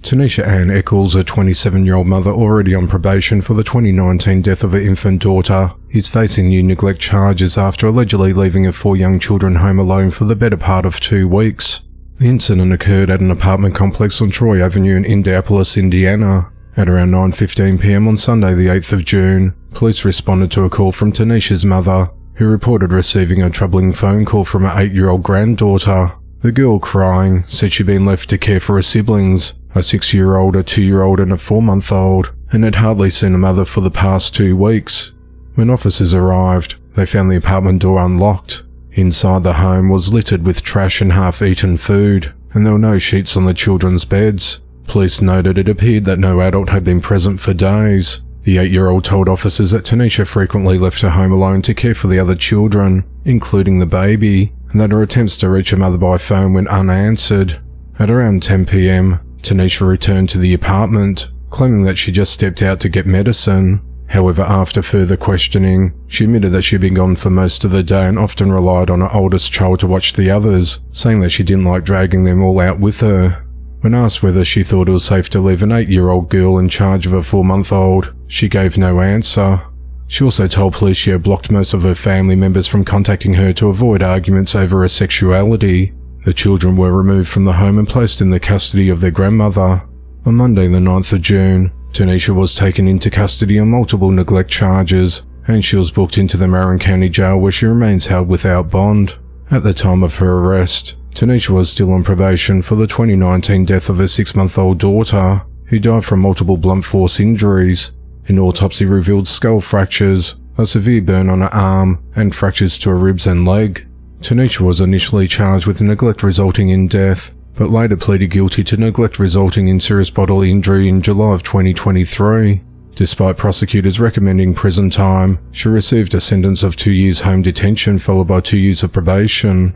Tenisha Ann Echols, a 27-year-old mother already on probation for the 2019 death of her infant daughter, is facing new neglect charges after allegedly leaving her 4 young children home alone for the better part of 2 weeks. The incident occurred at an apartment complex on Troy Avenue in Indianapolis, Indiana. At around 9:15 p.m. on Sunday the 8th of June, police responded to a call from Tenisha's mother, who reported receiving a troubling phone call from her 8-year-old granddaughter. The girl, crying, said she'd been left to care for her siblings, a 6-year-old, a 2-year-old and a 4-month-old, and had hardly seen her mother for the past 2 weeks. When officers arrived, they found the apartment door unlocked. Inside the home was littered with trash and half-eaten food, and there were no sheets on the children's beds. Police noted it appeared that no adult had been present for days. The 8-year-old told officers that Tenisha frequently left her home alone to care for the other children, including the baby, and that her attempts to reach her mother by phone went unanswered. At around 10 p.m, Tenisha returned to the apartment, claiming that she just stepped out to get medicine. However, after further questioning, she admitted that she had been gone for most of the day and often relied on her oldest child to watch the others, saying that she didn't like dragging them all out with her. When asked whether she thought it was safe to leave an 8-year-old girl in charge of a 4-month-old, she gave no answer. She also told police she had blocked most of her family members from contacting her to avoid arguments over her sexuality. The children were removed from the home and placed in the custody of their grandmother. On Monday the 9th of June, Tenisha was taken into custody on multiple neglect charges, and she was booked into the Marin County Jail where she remains held without bond. At the time of her arrest, Tenisha was still on probation for the 2019 death of her 6-month-old daughter, who died from multiple blunt force injuries. An autopsy revealed skull fractures, a severe burn on her arm, and fractures to her ribs and leg. Tenisha was initially charged with neglect resulting in death, but later pleaded guilty to neglect resulting in serious bodily injury in July of 2023. Despite prosecutors recommending prison time, she received a sentence of 2 years home detention followed by 2 years of probation.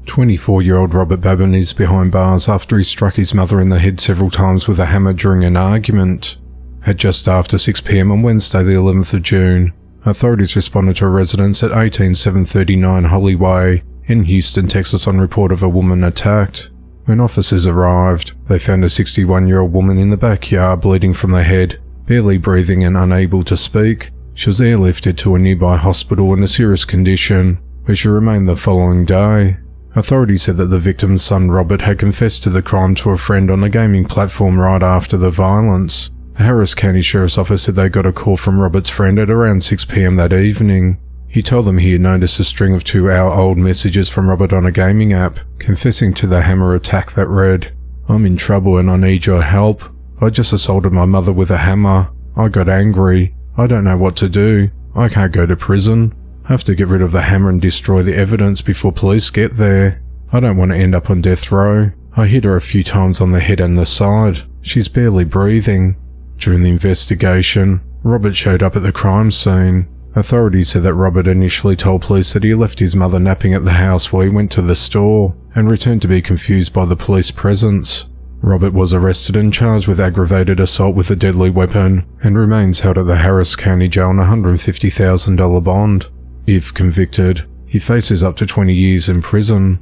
24-year-old Robert Babin is behind bars after he struck his mother in the head several times with a hammer during an argument. At just after 6 p.m. on Wednesday the 11th of June, authorities responded to a residence at 18739 Holly Way in Houston, Texas on report of a woman attacked. When officers arrived, they found a 61-year-old woman in the backyard bleeding from the head, barely breathing and unable to speak. She was airlifted to a nearby hospital in a serious condition, where she remained the following day. Authorities said that the victim's son Robert had confessed to the crime to a friend on a gaming platform right after the violence. The Harris County Sheriff's Office said they got a call from Robert's friend at around 6 p.m. that evening. He told them he had noticed a string of 2-hour-old messages from Robert on a gaming app, confessing to the hammer attack that read, "I'm in trouble and I need your help. I just assaulted my mother with a hammer. I got angry. I don't know what to do. I can't go to prison. Have to get rid of the hammer and destroy the evidence before police get there. I don't want to end up on death row. I hit her a few times on the head and the side. She's barely breathing." During the investigation, Robert showed up at the crime scene. Authorities said that Robert initially told police that he left his mother napping at the house while he went to the store, and returned to be confused by the police presence. Robert was arrested and charged with aggravated assault with a deadly weapon, and remains held at the Harris County Jail on a $150,000 bond. If convicted, he faces up to 20 years in prison.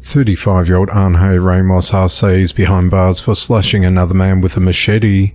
35-year-old Hanser Ramos-Arce is behind bars for slashing another man with a machete.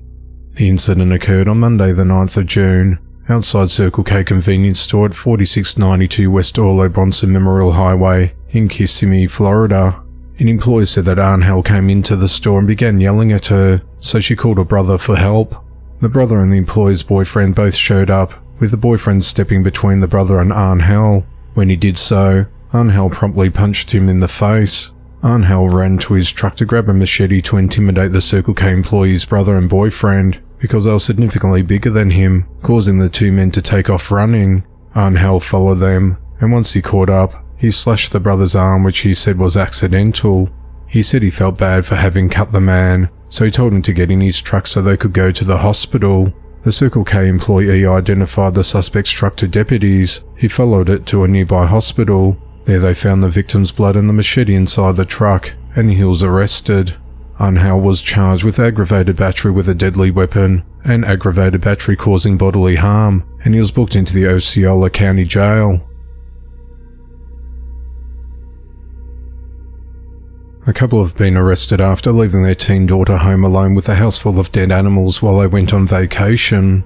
The incident occurred on Monday the 9th of June, outside Circle K convenience store at 4692 West Orlo Bronson Memorial Highway in Kissimmee, Florida. An employee said that Angel came into the store and began yelling at her, so she called her brother for help. The brother and the employee's boyfriend both showed up, with the boyfriend stepping between the brother and Angel. When he did so, Angel promptly punched him in the face. Angel ran to his truck to grab a machete to intimidate the Circle K employee's brother and boyfriend, because they were significantly bigger than him, causing the two men to take off running. Angel followed them, and once he caught up, he slashed the brother's arm, which he said was accidental. He said he felt bad for having cut the man, so he told him to get in his truck so they could go to the hospital. The Circle K employee identified the suspect's truck to deputies, who followed it to a nearby hospital. There they found the victim's blood and the machete inside the truck, and he was arrested. Unhal was charged with aggravated battery with a deadly weapon and aggravated battery causing bodily harm, and he was booked into the Osceola County Jail. A couple have been arrested after leaving their teen daughter home alone with a house full of dead animals while they went on vacation.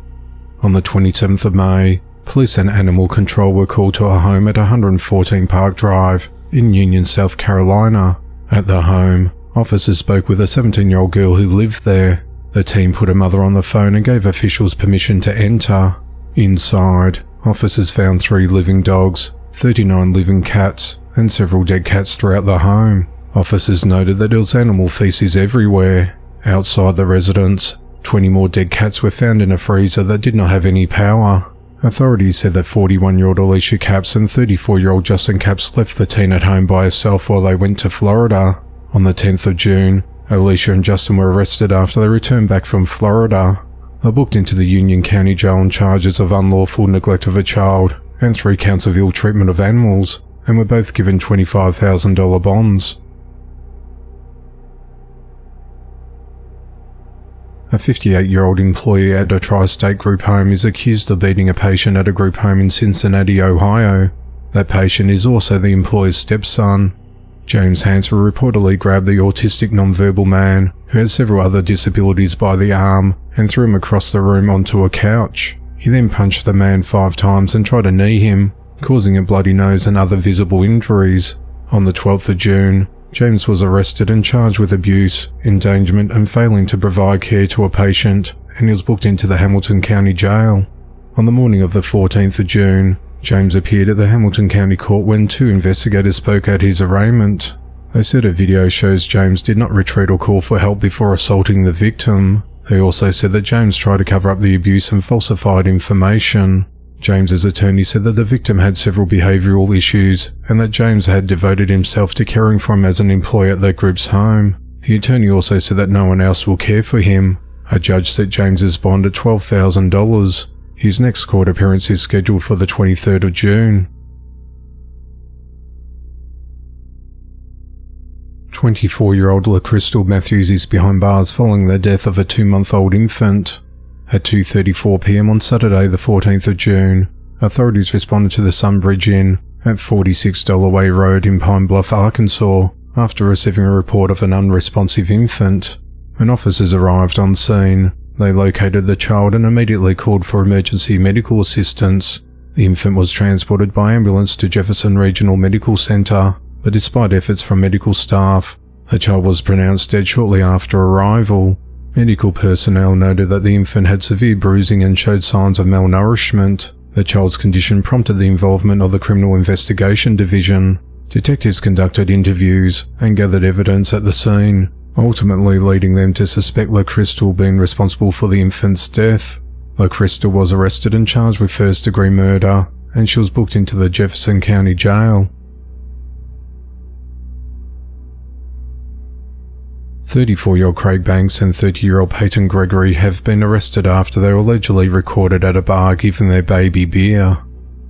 On the 27th of May, police and animal control were called to a home at 114 Park Drive in Union, South Carolina. At the home, officers spoke with a 17-year-old girl who lived there. The team put her mother on the phone and gave officials permission to enter. Inside, officers found 3 living dogs, 39 living cats, and several dead cats throughout the home. Officers noted that there was animal feces everywhere. Outside the residence, 20 more dead cats were found in a freezer that did not have any power. Authorities said that 41-year-old Alicia Capps and 34-year-old Justin Capps left the teen at home by herself while they went to Florida. On the 10th of June, Alicia and Justin were arrested after they returned back from Florida. They were booked into the Union County Jail on charges of unlawful neglect of a child and 3 counts of ill treatment of animals, and were both given $25,000 bonds. A 58-year-old employee at a tri-state group home is accused of beating a patient at a group home in Cincinnati, Ohio. That patient is also the employer's stepson. James Hanser reportedly grabbed the autistic nonverbal man, who has several other disabilities, by the arm and threw him across the room onto a couch. He then punched the man 5 times and tried to knee him, causing a bloody nose and other visible injuries. On the 12th of June, James was arrested and charged with abuse, endangerment and failing to provide care to a patient, and he was booked into the Hamilton County Jail. On the morning of the 14th of June, James appeared at the Hamilton County Court when 2 investigators spoke at his arraignment. They said a video shows James did not retreat or call for help before assaulting the victim. They also said that James tried to cover up the abuse and falsified information. James's attorney said that the victim had several behavioural issues and that James had devoted himself to caring for him as an employee at that group's home. The attorney also said that no one else will care for him. A judge set James's bond at $12,000. His next court appearance is scheduled for the 23rd of June. 24-year-old Lacrystal Matthews is behind bars following the death of a 2-month-old infant. At 2:34 p.m. on Saturday the 14th of June, authorities responded to the Sunbridge Inn at 46 Way Road in Pine Bluff, Arkansas, after receiving a report of an unresponsive infant. When officers arrived on scene, they located the child and immediately called for emergency medical assistance. The infant was transported by ambulance to Jefferson Regional Medical Center, but despite efforts from medical staff, the child was pronounced dead shortly after arrival. Medical personnel noted that the infant had severe bruising and showed signs of malnourishment. The child's condition prompted the involvement of the Criminal Investigation Division. Detectives conducted interviews and gathered evidence at the scene, ultimately leading them to suspect Lacrystal being responsible for the infant's death. Lacrystal was arrested and charged with first-degree murder, and she was booked into the Jefferson County Jail. 34-year-old Craig Banks and 30-year-old Paetyn Gregory have been arrested after they were allegedly recorded at a bar giving their baby beer.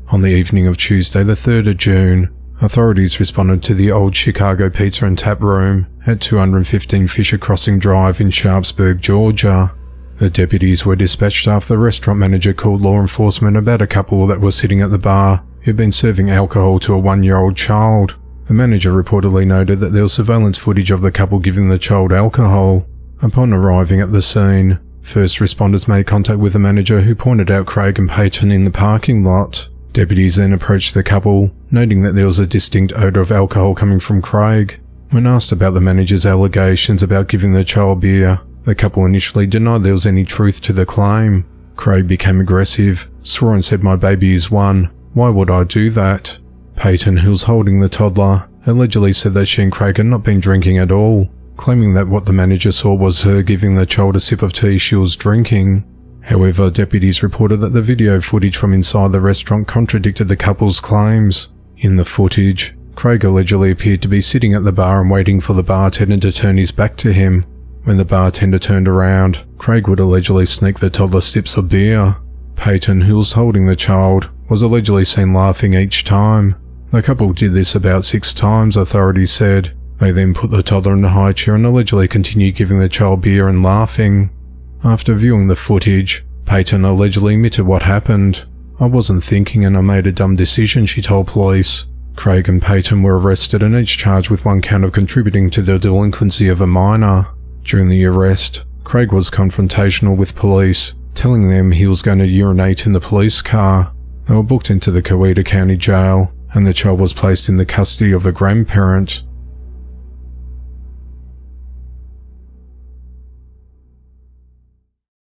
On the evening of Tuesday the 3rd of June, authorities responded to the Old Chicago Pizza and Tap Room at 215 Fisher Crossing Drive in Sharpsburg, Georgia. The deputies were dispatched after the restaurant manager called law enforcement about a couple that were sitting at the bar who had been serving alcohol to a 1-year-old child. The manager reportedly noted that there was surveillance footage of the couple giving the child alcohol. Upon arriving at the scene, first responders made contact with the manager, who pointed out Craig and Paetyn in the parking lot. Deputies then approached the couple, noting that there was a distinct odour of alcohol coming from Craig. When asked about the manager's allegations about giving the child beer, the couple initially denied there was any truth to the claim. Craig became aggressive, swore and said, "My baby is 1. Why would I do that?" Paetyn, who was holding the toddler, allegedly said that she and Craig had not been drinking at all, claiming that what the manager saw was her giving the child a sip of tea she was drinking. However, deputies reported that the video footage from inside the restaurant contradicted the couple's claims. In the footage, Craig allegedly appeared to be sitting at the bar and waiting for the bartender to turn his back to him. When the bartender turned around, Craig would allegedly sneak the toddler sips of beer. Paetyn, who was holding the child, was allegedly seen laughing each time. The couple did this about 6 times, authorities said, They then put the toddler in the high chair and allegedly continued giving the child beer and laughing. After viewing the footage, Paetyn allegedly admitted what happened. "I wasn't thinking and I made a dumb decision," she told police. Craig and Paetyn were arrested and each charged with one count of contributing to the delinquency of a minor. During the arrest, Craig was confrontational with police, telling them he was going to urinate in the police car. They were booked into the Coweta County Jail, and the child was placed in the custody of a grandparent.